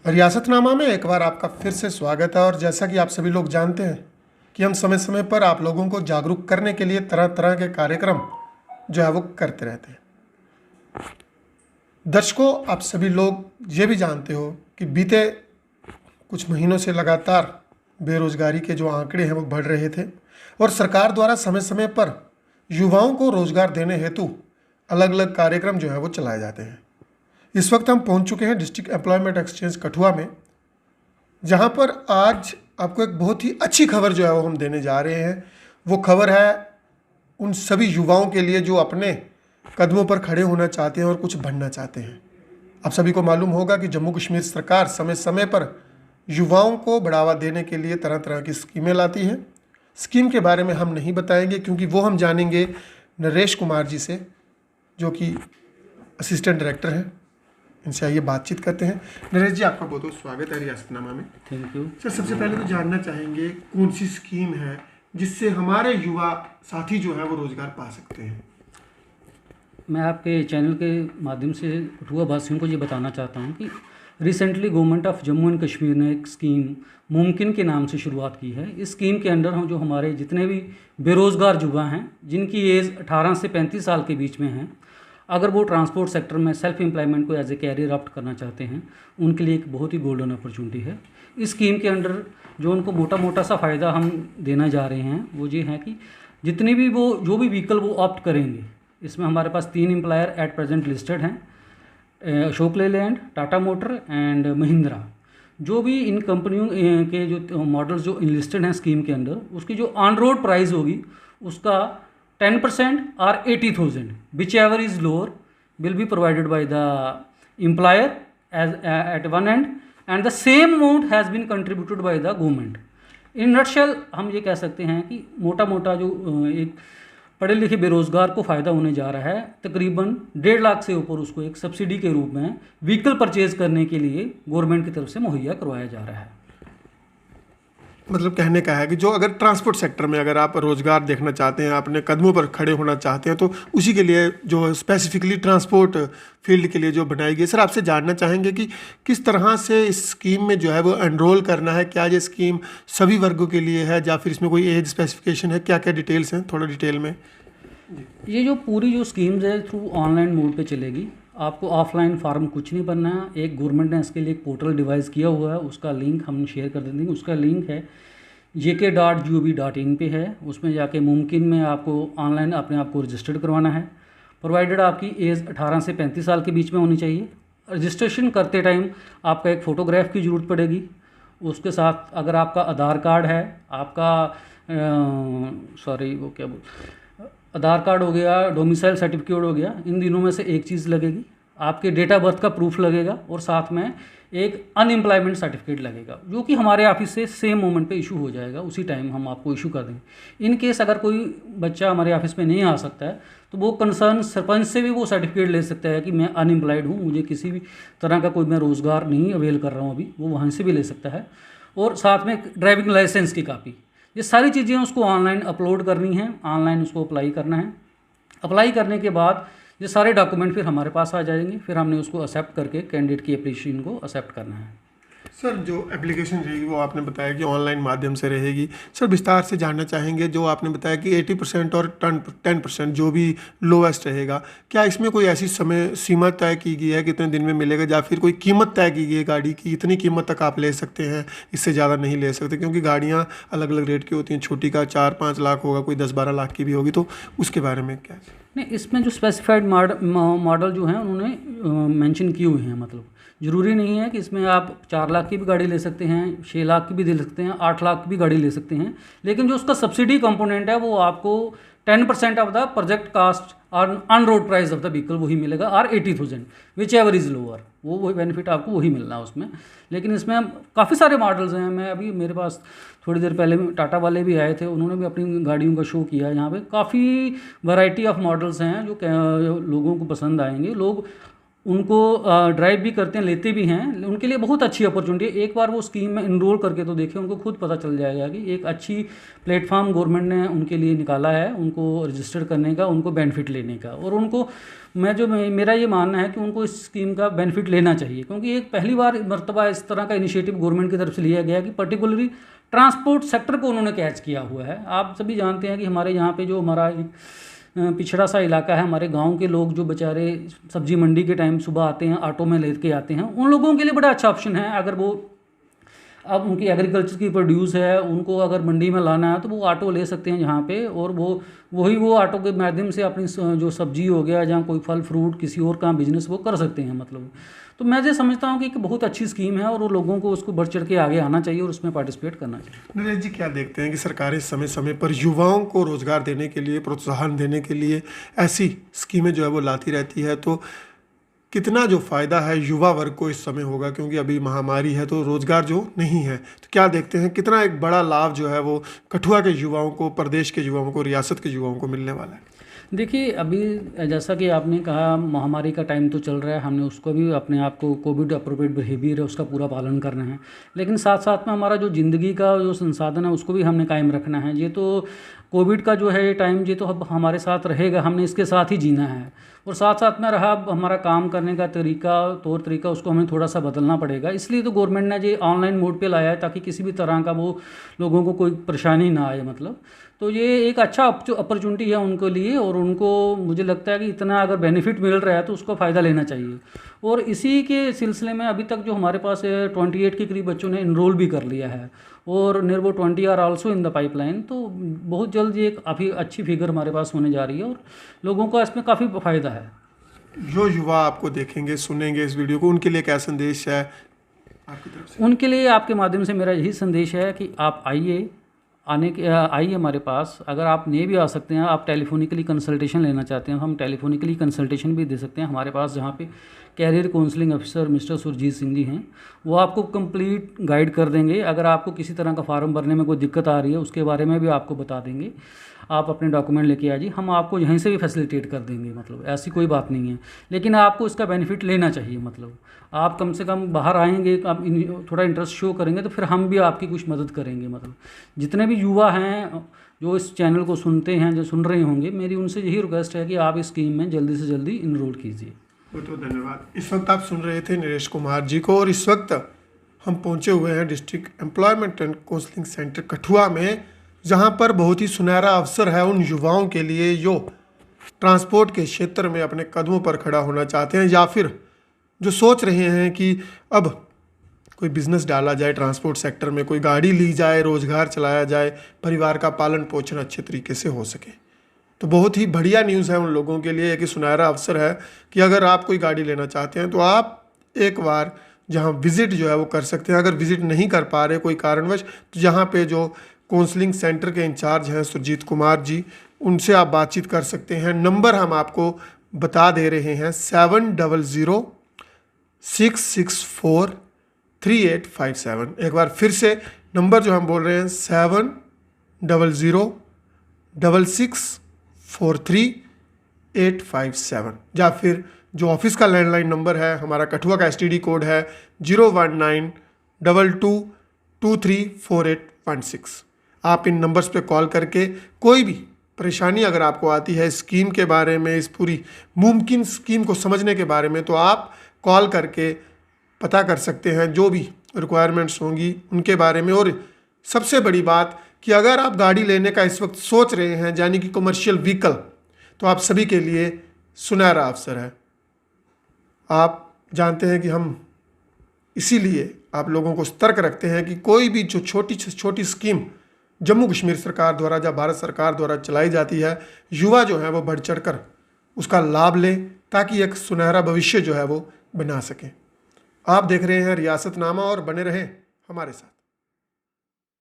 रियासतनामा में एक बार आपका फिर से स्वागत है। और जैसा कि आप सभी लोग जानते हैं कि हम समय समय पर आप लोगों को जागरूक करने के लिए तरह तरह के कार्यक्रम जो है वो करते रहते हैं। दर्शकों, आप सभी लोग ये भी जानते हो कि बीते कुछ महीनों से लगातार बेरोजगारी के जो आंकड़े हैं वो बढ़ रहे थे और सरकार द्वारा समय समय पर युवाओं को रोजगार देने हेतु अलग अलग कार्यक्रम जो है वो चलाए जाते हैं। इस वक्त हम पहुंच चुके हैं डिस्ट्रिक्ट एम्प्लॉयमेंट एक्सचेंज कठुआ में, जहां पर आज आपको एक बहुत ही अच्छी खबर जो है वो हम देने जा रहे हैं। वो खबर है उन सभी युवाओं के लिए जो अपने कदमों पर खड़े होना चाहते हैं और कुछ बनना चाहते हैं। आप सभी को मालूम होगा कि जम्मू कश्मीर सरकार समय समय पर युवाओं को बढ़ावा देने के लिए तरह तरह की स्कीमें लाती है। स्कीम के बारे में हम नहीं बताएंगे क्योंकि वो हम जानेंगे नरेश कुमार जी से, जो कि असिस्टेंट डायरेक्टर हैं। इनसे आइए बातचीत करते हैं। नरेश जी, आपका बहुत बहुत स्वागत है रियासतनामा में। थैंक यू सर, सबसे पहले तो जानना चाहेंगे कौन सी स्कीम है जिससे हमारे युवा साथी जो है वो रोजगार पा सकते हैं। मैं आपके चैनल के माध्यम से कठुआ वासियों को ये बताना चाहता हूँ कि recently government of Jammu and Kashmir ने एक स्कीम मुमकिन के नाम से शुरुआत की है। इस स्कीम के अंडर हम जो हमारे जितने भी बेरोज़गार युवा हैं जिनकी एज 18 से 35 साल के बीच में हैं, अगर वो ट्रांसपोर्ट सेक्टर में सेल्फ एम्प्लॉयमेंट को एज ए कैरियर ऑप्ट करना चाहते हैं, उनके लिए एक बहुत ही गोल्डन अपॉर्चुनिटी है। इस स्कीम के अंडर जो उनको मोटा मोटा सा फ़ायदा हम देना जा रहे हैं वो ये है कि जितनी भी वो जो भी व्हीकल वो ऑप्ट करेंगे, इसमें हमारे पास 3 एम्प्लॉयर एट प्रेजेंट लिस्टेड हैं, अशोक लेलैंड, टाटा मोटर एंड महिंद्रा। जो भी इन कंपनियों के जो मॉडल्स जो इनलिस्टेड हैं स्कीम के अंदर, उसकी जो ऑन रोड प्राइस होगी उसका 10% और 80,000 whichever is lower will be provided by the employer as at one and and the same amount has been contributed by the government. In nutshell हम ये कह सकते हैं कि मोटा मोटा जो एक पढ़े लिखे बेरोजगार को फ़ायदा होने जा रहा है, तकरीबन 1.5 लाख से ऊपर उसको एक सब्सिडी के रूप में व्हीकल परचेज करने के लिए गवर्नमेंट की तरफ से मुहैया करवाया जा रहा है। मतलब कहने का है कि जो अगर ट्रांसपोर्ट सेक्टर में अगर आप रोजगार देखना चाहते हैं, अपने कदमों पर खड़े होना चाहते हैं, तो उसी के लिए जो स्पेसिफिकली ट्रांसपोर्ट फील्ड के लिए जो बनाई गई। सर, आपसे जानना चाहेंगे कि किस तरह से इस स्कीम में जो है वो एनरोल करना है। क्या ये स्कीम सभी वर्गों के लिए है या फिर इसमें कोई एज स्पेसिफिकेशन है? क्या क्या डिटेल्स हैं, थोड़ा डिटेल में। ये जो पूरी जो स्कीम्स है थ्रू ऑनलाइन मोड पे चलेगी। आपको ऑफलाइन फार्म कुछ नहीं बनना है। एक गवर्नमेंट ने इसके लिए एक पोर्टल डिवाइस किया हुआ है, उसका लिंक हम शेयर कर देंगे। उसका लिंक है jk.gov.in पे है। उसमें जाके मुमकिन में आपको ऑनलाइन अपने आप को रजिस्टर्ड करवाना है, प्रोवाइडेड आपकी एज 18 से 35 साल के बीच में होनी चाहिए। रजिस्ट्रेशन करते टाइम आपका एक फ़ोटोग्राफ की ज़रूरत पड़ेगी। उसके साथ अगर आपका आधार कार्ड है, आपका आधार कार्ड हो गया, डोमिसाइल सर्टिफिकेट हो गया, इन दिनों में से एक चीज़ लगेगी। आपके डेट ऑफ बर्थ का प्रूफ लगेगा और साथ में एक अनएम्प्लॉयमेंट सर्टिफिकेट लगेगा, जो कि हमारे ऑफिस से सेम मोमेंट पे इशू हो जाएगा। उसी टाइम हम आपको इशू कर देंगे। इन केस अगर कोई बच्चा हमारे ऑफिस में नहीं आ सकता है तो वो कंसर्न सरपंच से भी वो सर्टिफिकेट ले सकता है कि मैं अनएम्प्लॉयड हूँ, मुझे किसी भी तरह का कोई मैं रोज़गार नहीं अवेल कर रहा हूँ अभी, वो वहाँ से भी ले सकता है। और साथ में ड्राइविंग लाइसेंस की कापी, ये सारी चीज़ें उसको ऑनलाइन अपलोड करनी है, ऑनलाइन उसको अप्लाई करना है। अप्लाई करने के बाद ये सारे डॉक्यूमेंट फिर हमारे पास आ जाएंगे, फिर हमने उसको एक्सेप्ट करके कैंडिडेट की एप्लीकेशन को एक्सेप्ट करना है। सर, जो एप्लीकेशन रहेगी वो आपने बताया कि ऑनलाइन माध्यम से रहेगी। सर, विस्तार से जानना चाहेंगे, जो आपने बताया कि 80% और 10% जो भी लोवेस्ट रहेगा, क्या इसमें कोई ऐसी समय सीमा तय की गई है कितने दिन में मिलेगा, या फिर कोई कीमत तय की गई है गाड़ी की इतनी कीमत तक आप ले सकते हैं, इससे ज़्यादा नहीं ले सकते? क्योंकि गाड़ियाँ अलग अलग रेट की होती हैं, छोटी का 4-5 लाख होगा, कोई 10-12 लाख की भी होगी, तो उसके बारे में क्या? नहीं, इसमें जो स्पेसिफाइड मॉडल जो हैं उन्होंने मेंशन किए हुए हैं। मतलब ज़रूरी नहीं है कि इसमें आप 4 लाख की भी गाड़ी ले सकते हैं, 6 लाख की भी ले सकते हैं, 8 लाख की भी गाड़ी ले सकते हैं। लेकिन जो उसका सब्सिडी कंपोनेंट है वो आपको 10% ऑफ द प्रोजेक्ट कास्ट और on road price of the vehicle वही मिलेगा, और 80,000 विच एवर इज़ लोअर, वो बेनिफिट आपको वही मिलना है उसमें। लेकिन इसमें काफ़ी सारे मॉडल्स हैं। मैं अभी मेरे पास थोड़ी देर पहले टाटा वाले भी आए थे, उन्होंने भी अपनी गाड़ियों का शो किया। यहाँ पे काफ़ी वैरायटी ऑफ मॉडल्स हैं जो लोगों को पसंद आएंगे। लोग उनको ड्राइव भी करते हैं, लेते भी हैं, उनके लिए बहुत अच्छी अपॉर्चुनिटी है। एक बार वो स्कीम में इनरोल करके तो देखें, उनको खुद पता चल जाएगा कि एक अच्छी प्लेटफॉर्म गवर्नमेंट ने उनके लिए निकाला है, उनको रजिस्टर करने का, उनको बेनिफिट लेने का। और उनको मेरा ये मानना है कि उनको इस स्कीम का बेनिफिट लेना चाहिए, क्योंकि एक पहली बार मर्तबा इस तरह का इनिशिएटिव गवर्नमेंट की तरफ से लिया गया कि पर्टिकुलरली ट्रांसपोर्ट सेक्टर को उन्होंने कैच किया हुआ है। आप सभी जानते हैं कि हमारे यहाँ पे जो हमारा पिछड़ा सा इलाका है, हमारे गांव के लोग जो बेचारे सब्जी मंडी के टाइम सुबह आते हैं, ऑटो में लेके आते हैं, उन लोगों के लिए बड़ा अच्छा ऑप्शन है। अगर वो अब उनकी एग्रीकल्चर की प्रोड्यूस है, उनको अगर मंडी में लाना है तो वो ऑटो ले सकते हैं जहाँ पे, और वो ऑटो के माध्यम से अपनी जो सब्जी हो गया, जहाँ कोई फल फ्रूट किसी और का बिजनेस वो कर सकते हैं मतलब। तो मैं ये समझता हूँ कि एक बहुत अच्छी स्कीम है और वो लोगों को उसको बढ़ चढ़ के आगे आना चाहिए और उसमें पार्टिसिपेट करना चाहिए। नरेश जी, क्या देखते हैं कि सरकारें समय समय पर युवाओं को रोजगार देने के लिए, प्रोत्साहन देने के लिए ऐसी स्कीमें जो है वो लाती रहती है, तो कितना जो फ़ायदा है युवा वर्ग को इस समय होगा, क्योंकि अभी महामारी है तो रोज़गार जो नहीं है, तो क्या देखते हैं कितना एक बड़ा लाभ जो है वो कठुआ के युवाओं को, प्रदेश के युवाओं को, रियासत के युवाओं को मिलने वाला है? देखिए, अभी जैसा कि आपने कहा महामारी का टाइम तो चल रहा है, हमने उसको भी अपने आप को कोविड अप्रोप्रिएट बिहेवियर है उसका पूरा पालन करना है, लेकिन साथ साथ में हमारा जो ज़िंदगी का जो संसाधन है उसको भी हमने कायम रखना है। ये तो कोविड का जो है ये टाइम, ये तो अब हमारे साथ रहेगा, हमने इसके साथ ही जीना है। और साथ साथ में रहा हमारा काम करने का तरीका, तौर तरीका, उसको हमें थोड़ा सा बदलना पड़ेगा। इसलिए तो गवर्नमेंट ने ये ऑनलाइन मोड पे लाया है, ताकि किसी भी तरह का वो लोगों को कोई परेशानी ना आए मतलब। तो ये एक अच्छा अपॉर्चुनिटी है उनके लिए, और उनको मुझे लगता है कि इतना अगर बेनिफिट मिल रहा है तो उसको फ़ायदा लेना चाहिए। और इसी के सिलसिले में अभी तक जो हमारे पास 28 के करीब बच्चों ने इनरोल भी कर लिया है, और near about 20 are also in the pipeline. तो बहुत जल्द ये एक काफ़ी अच्छी फिगर हमारे पास होने जा रही है और लोगों को इसमें काफ़ी फ़ायदा है। जो युवा आपको देखेंगे, सुनेंगे इस वीडियो को, उनके लिए क्या संदेश है आपकी तरफ से? उनके लिए आपके माध्यम से मेरा यही संदेश है कि आप आइए हमारे पास। अगर आप नहीं भी आ सकते हैं, आप टेलीफोनिकली कंसल्टेशन लेना चाहते हैं, हम टेलीफोनिकली कंसल्टेशन भी दे सकते हैं हमारे पास, जहाँ पे career counselling officer mister Surjeet Singh ji हैं, वो आपको कंप्लीट गाइड कर देंगे। अगर आपको किसी तरह का फार्म भरने में कोई दिक्कत आ रही है, उसके बारे में भी आपको बता देंगे। आप अपने डॉक्यूमेंट लेके आ जाइए, हम आपको यहीं से भी फैसिलिटेट कर देंगे, मतलब ऐसी कोई बात नहीं है। लेकिन आपको इसका बेनिफिट लेना चाहिए, मतलब आप कम से कम बाहर आएंगे, आप थोड़ा इंटरेस्ट शो करेंगे तो फिर हम भी आपकी कुछ मदद करेंगे। मतलब जितने भी युवा हैं जो इस चैनल को सुनते हैं, जो सुन रहे होंगे, मेरी उनसे यही रिक्वेस्ट है कि आप इस स्कीम में जल्दी से जल्दी इनरोल कीजिए। बहुत बहुत धन्यवाद। इस वक्त आप सुन रहे थे नरेश कुमार जी को, और इस वक्त हम पहुंचे हुए हैं district employment and counselling centre Kathua में, जहां पर बहुत ही सुनहरा अवसर है उन युवाओं के लिए जो ट्रांसपोर्ट के क्षेत्र में अपने कदमों पर खड़ा होना चाहते हैं, या फिर जो सोच रहे हैं कि अब कोई बिज़नेस डाला जाए ट्रांसपोर्ट सेक्टर में, कोई गाड़ी ली जाए, रोज़गार चलाया जाए, परिवार का पालन पोषण अच्छे तरीके से हो सके। तो बहुत ही बढ़िया न्यूज़ है उन लोगों के लिए, कि सुनहरा अवसर है कि अगर आप कोई गाड़ी लेना चाहते हैं तो आप एक बार जहां विज़िट जो है वो कर सकते हैं। अगर विज़िट नहीं कर पा रहे कोई कारणवश, तो जहां पे जो काउंसलिंग सेंटर के इंचार्ज हैं सुरजीत कुमार जी, उनसे आप बातचीत कर सकते हैं। नंबर हम आपको बता दे रहे हैं 7006643857। एक बार फिर से नंबर जो हम बोल रहे हैं 7006643857, या फिर जो ऑफिस का लैंडलाइन नंबर है, हमारा कठुआ का STD कोड है 01922234816। आप इन नंबर्स पे कॉल करके कोई भी परेशानी अगर आपको आती है स्कीम के बारे में, इस पूरी मुमकिन स्कीम को समझने के बारे में, तो आप कॉल करके पता कर सकते हैं जो भी रिक्वायरमेंट्स होंगी उनके बारे में। और सबसे बड़ी बात कि अगर आप गाड़ी लेने का इस वक्त सोच रहे हैं, यानी कि कमर्शियल व्हीकल, तो आप सभी के लिए सुनहरा अवसर है। आप जानते हैं कि हम इसीलिए आप लोगों को सतर्क रखते हैं कि कोई भी जो छोटी से छोटी स्कीम जम्मू कश्मीर सरकार द्वारा या भारत सरकार द्वारा चलाई जाती है, युवा जो है वो बढ़ चढ़ कर उसका लाभ लें, ताकि एक सुनहरा भविष्य जो है वो बना सकें। आप देख रहे हैं रियासतनामा, और बने रहें हमारे साथ।